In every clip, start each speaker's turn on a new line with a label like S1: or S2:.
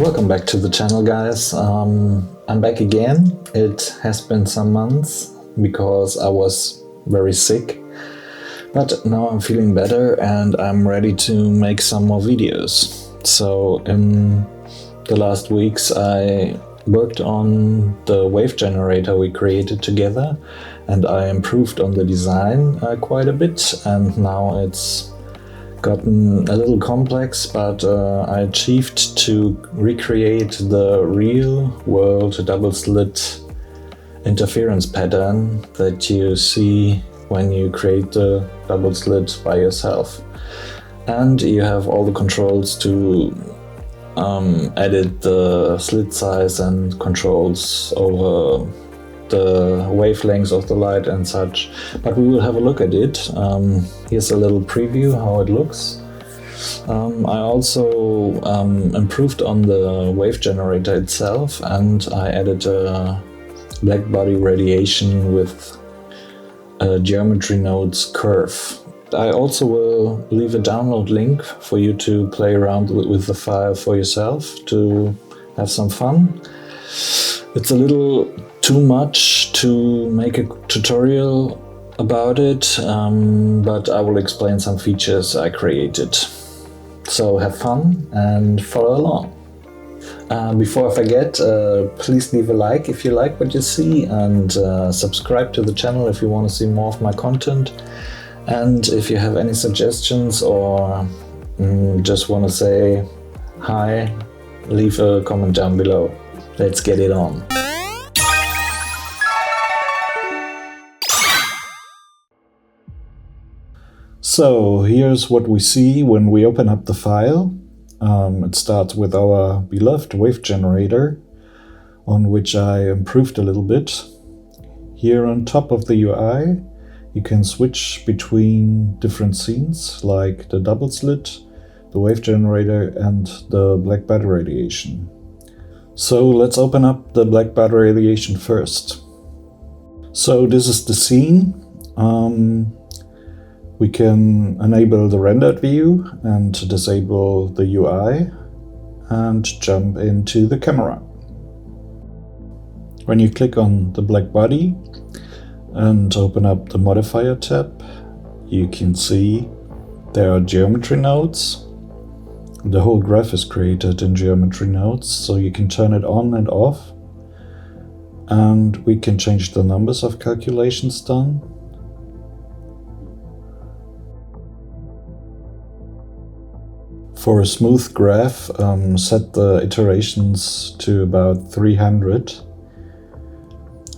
S1: Welcome back to the channel, guys. I'm back again. It has been some months because I was very sick, but now I'm feeling better and I'm ready to make some more videos. So in the last weeks I worked on the wave generator we created together, and I improved on the design quite a bit, and now it's gotten a little complex, but I achieved to recreate the real world double slit interference pattern that you see when you create the double slit by yourself. And you have all the controls to edit the slit size and controls over the wavelengths of the light and such, but we will have a look at it. Here's a little preview how it looks. I also improved on the wave generator itself, and I added a Blackbody Ratiation with a geometry nodes curve. I also will leave a download link for you to play around with the file for yourself to have some fun. It's a little too much to make a tutorial about it, but I will explain some features I created. So have fun and follow along. Before I forget, please leave a like if you like what you see, and subscribe to the channel if you want to see more of my content. And if you have any suggestions or just want to say hi, leave a comment down below. Let's get it on. So here's what we see when we open up the file. It starts with our beloved wave generator, on which I improved a little bit. Here on top of the UI, you can switch between different scenes, like the double slit, the wave generator, and the Blackbody Ratiation. So let's open up the Blackbody Ratiation first. So this is the scene. We can enable the rendered view and disable the UI and jump into the camera. When you click on the Blackbody and open up the modifier tab, you can see there are geometry nodes. The whole graph is created in geometry nodes, so you can turn it on and off, and we can change the numbers of calculations done. For a smooth graph, set the iterations to about 300.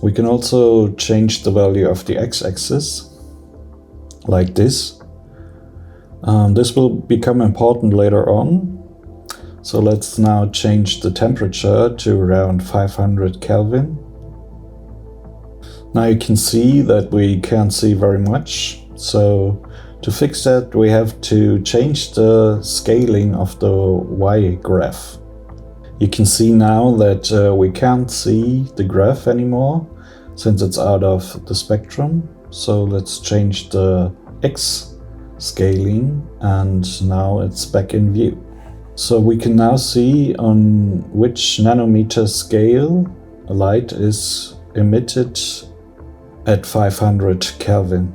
S1: We can also change the value of the x-axis, like this. This will become important later on. So let's now change the temperature to around 500 Kelvin. Now you can see that we can't see very much. So to fix that, we have to change the scaling of the Y graph. You can see now that we can't see the graph anymore, since it's out of the spectrum. So let's change the X scaling, and now it's back in view. So we can now see on which nanometer scale a light is emitted at 500 Kelvin.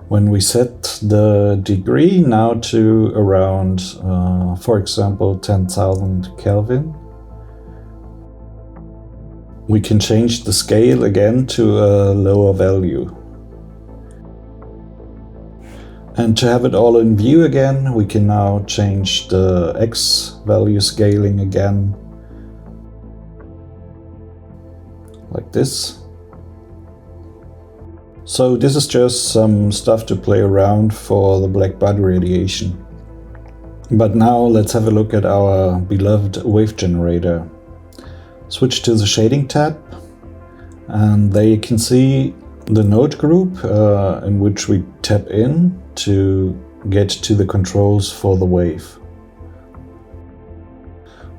S1: When we set the degree now to around, for example, 10,000 Kelvin, we can change the scale again to a lower value. And to have it all in view again, we can now change the X value scaling again, like this. So this is just some stuff to play around for the Blackbody Ratiation. But now let's have a look at our beloved wave generator. Switch to the shading tab, and there you can see the node group in which we tap in to get to the controls for the wave.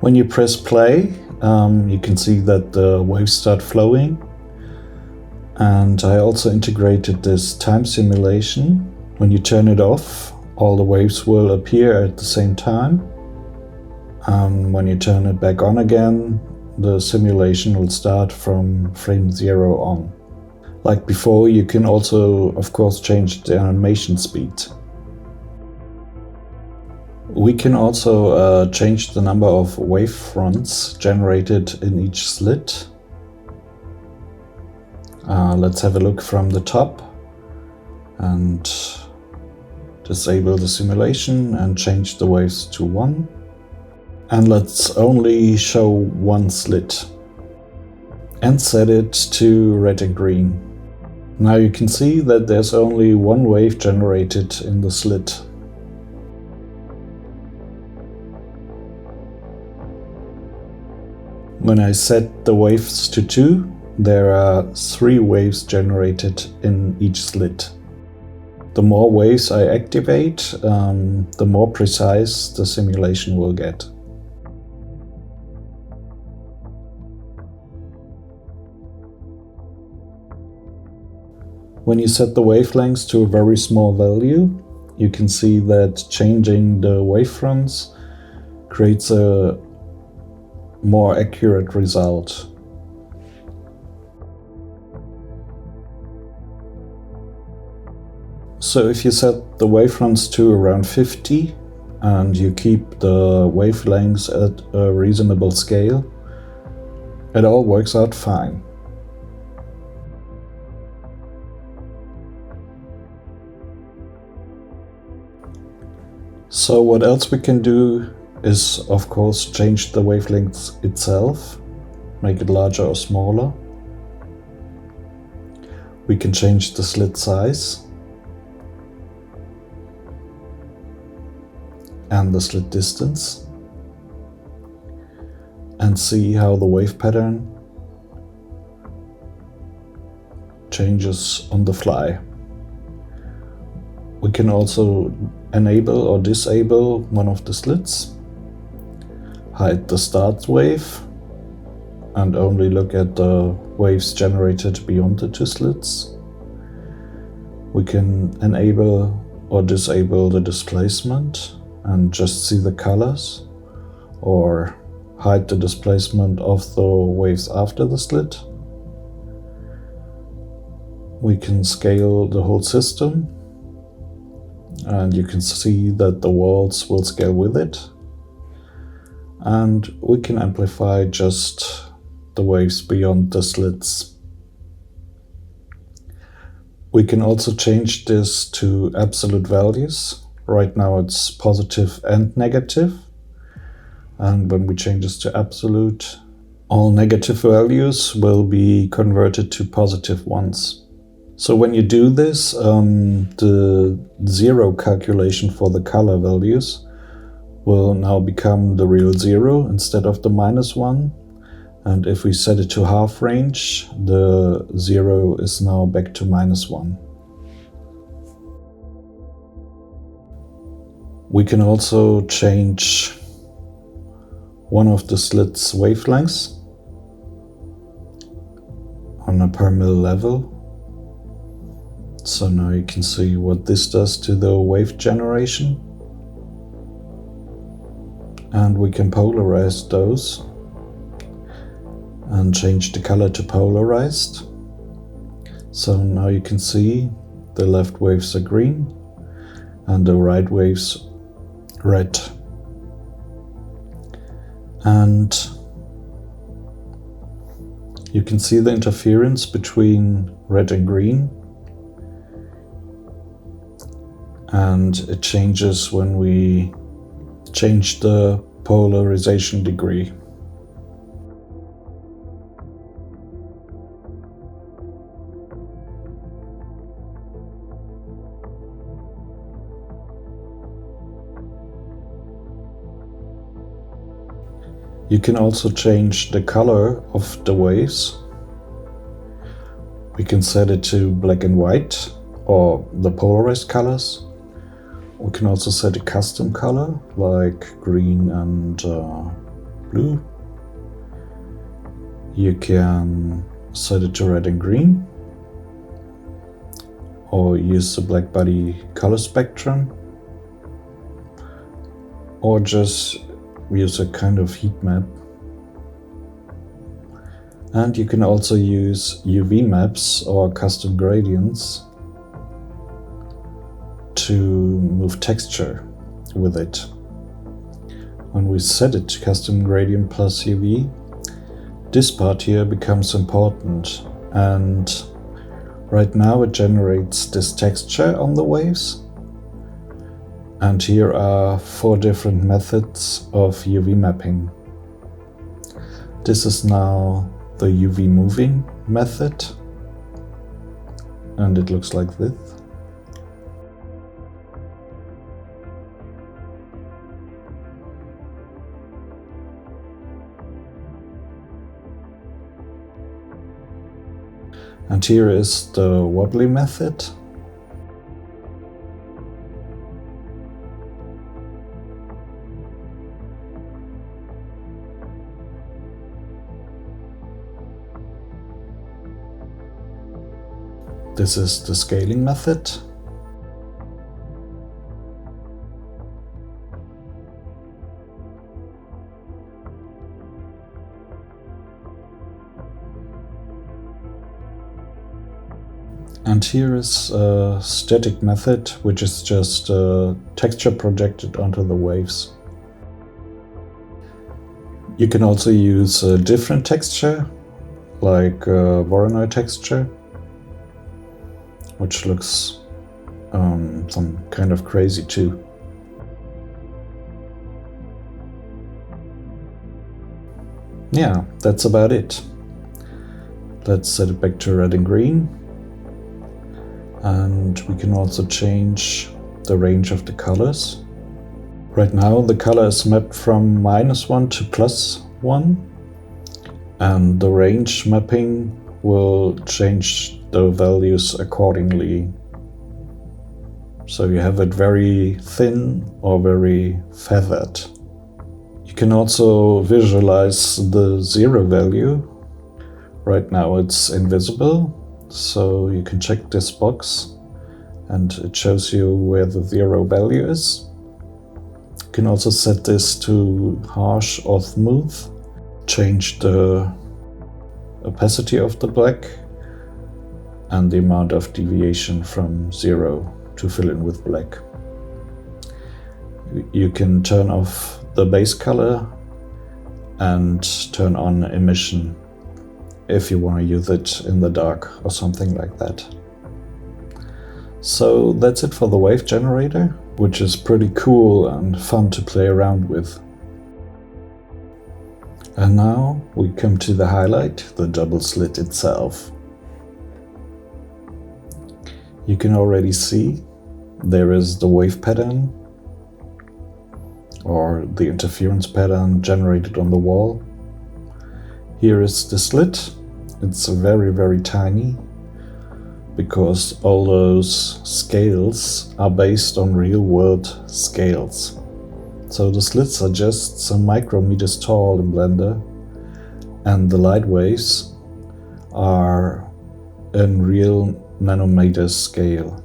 S1: When you press play, you can see that the waves start flowing. And I also integrated this time simulation. When you turn it off, All the waves will appear at the same time. When you turn it back on again, the simulation will start from frame 0 on. Like before, you can also, of course, change the animation speed. We can also change the number of wavefronts generated in each slit. Let's have a look from the top and disable the simulation and change the waves to 1. And let's only show one slit and set it to red and green. Now you can see that there's only one wave generated in the slit. When I set the waves to 2, there are 3 waves generated in each slit. The more waves I activate, the more precise the simulation will get. When you set the wavelengths to a very small value, you can see that changing the wavefronts creates a more accurate result. So if you set the wavefronts to around 50 and you keep the wavelengths at a reasonable scale, it all works out fine. So what else we can do is, of course, change the wavelength itself, make it larger or smaller. We can change the slit size and the slit distance and see how the wave pattern changes on the fly. We can also enable or disable one of the slits, hide the start wave and only look at the waves generated beyond the 2 slits. We can enable or disable the displacement and just see the colors, or hide the displacement of the waves after the slit. We can scale the whole system, and you can see that the walls will scale with it. And we can amplify just the waves beyond the slits. We can also change this to absolute values. Right now it's positive and negative. And when we change this to absolute, all negative values will be converted to positive ones. So when you do this, the 0 calculation for the color values will now become the real 0 instead of the -1. And if we set it to half range, the 0 is now back to -1. We can also change one of the slit's wavelengths on a per mil level. So now you can see what this does to the wave generation. And we can polarize those and change the color to polarized. So now you can see the left waves are green and the right waves red. And you can see the interference between red and green. And it changes when we change the polarization degree. You can also change the color of the waves. We can set it to black and white or the polarized colors. We can also set a custom color like green and blue. You can set it to red and green or use the Blackbody color spectrum. or just use a kind of heat map. And you can also use UV maps or custom gradients to move texture with it. When we set it to custom gradient plus UV, this part here becomes important, and right now it generates this texture on the waves. And here are 4 different methods of UV mapping. This is now the UV moving method, and it looks like this. And here is the wobbly method. This is the scaling method. And here is a static method, which is just texture projected onto the waves. You can also use a different texture, like Voronoi texture, which looks some kind of crazy too. Yeah, that's about it. Let's set it back to red and green. And we can also change the range of the colors. Right now the color is mapped from -1 to +1, and the range mapping will change the values accordingly. So you have it very thin or very feathered. You can also visualize the 0 value. Right now it's invisible, so you can check this box and it shows you where the 0 value is. You can also set this to harsh or smooth, change the opacity of the black and the amount of deviation from 0 to fill in with black. You can turn off the base color and turn on emission if you want to use it in the dark or something like that. So that's it for the wave generator, which is pretty cool and fun to play around with. And now we come to the highlight, the double slit itself. You can already see there is the wave pattern or the interference pattern generated on the wall. Here is the slit. It's very, very tiny because all those scales are based on real world scales. So the slits are just some micrometers tall in Blender, and the light waves are in real nanometer scale.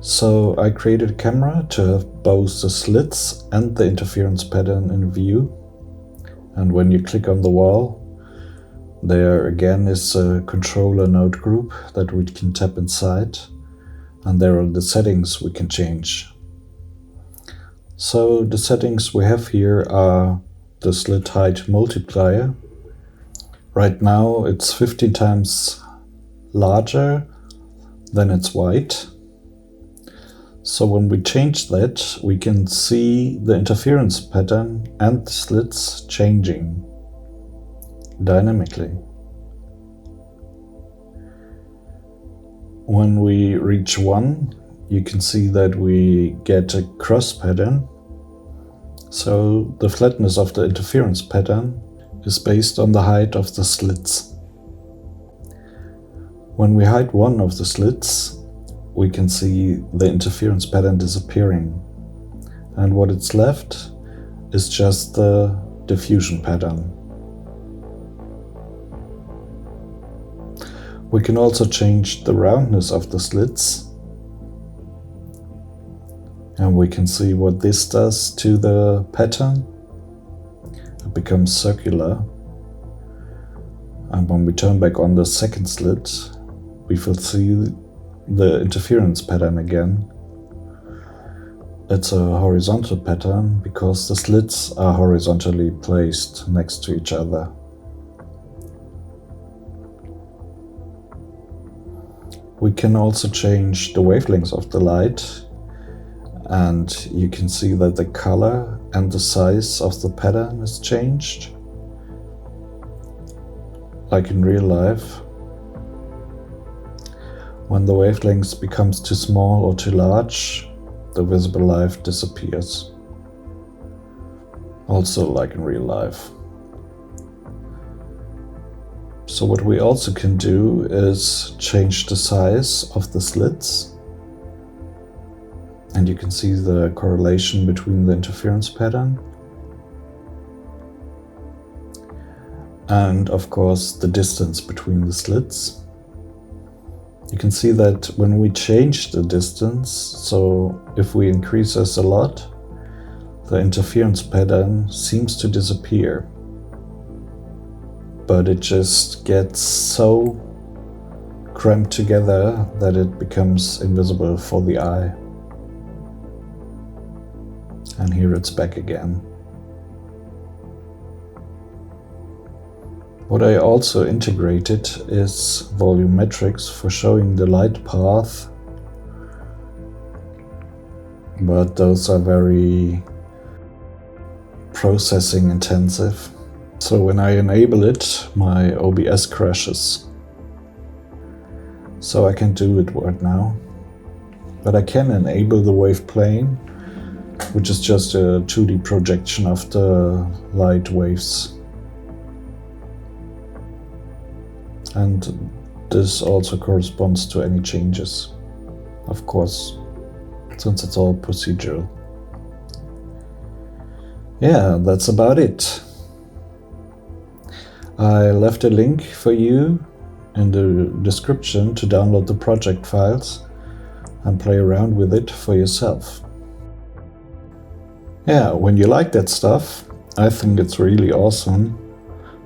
S1: So I created a camera to have both the slits and the interference pattern in view. And when you click on the wall, there again is a controller node group that we can tap inside, and there are the settings we can change. So the settings we have here are the slit height multiplier. Right now it's 15 times larger than its height. So when we change that, we can see the interference pattern and the slits changing dynamically. When we reach 1, you can see that we get a cross pattern. So the flatness of the interference pattern is based on the height of the slits. When we hide one of the slits, we can see the interference pattern disappearing, and what is left is just the diffusion pattern. We can also change the roundness of the slits, And we can see what this does to the pattern. It becomes circular. And when we turn back on the second slit, we will see the interference pattern again. It's a horizontal pattern because the slits are horizontally placed next to each other. We can also change the wavelengths of the light, and you can see that the color and the size of the pattern is changed, like in real life. When the wavelength becomes too small or too large, the visible light disappears. Also like in real life. So what we also can do is change the size of the slits. And you can see the correlation between the interference pattern and of course the distance between the slits. You can see that when we change the distance, so if we increase this a lot, the interference pattern seems to disappear. But it just gets so cramped together that it becomes invisible for the eye. And here it's back again. What I also integrated is volumetrics for showing the light path, but those are very processing intensive. So when I enable it, my OBS crashes. So I can't do it right now. But I can enable the wave plane, which is just a 2D projection of the light waves. And this also corresponds to any changes, of course, since it's all procedural. Yeah, that's about it. I left a link for you in the description to download the project files and play around with it for yourself. Yeah, when you like that stuff, I think it's really awesome.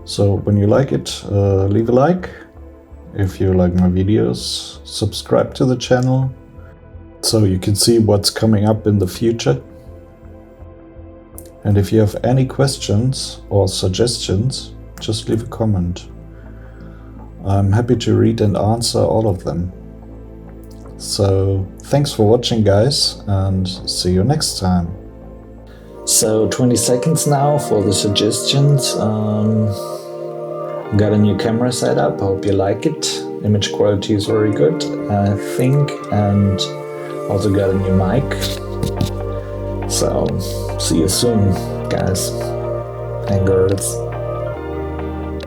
S1: So when you like it, leave a like. If you like my videos, subscribe to the channel so you can see what's coming up in the future. And if you have any questions or suggestions, just leave a comment. I'm happy to read and answer all of them. So thanks for watching, guys, and see you next time. So 20 seconds now for the suggestions. Got a new camera setup, hope you like it. Image quality is very good, I think, and also got a new mic. So see you soon, guys and girls.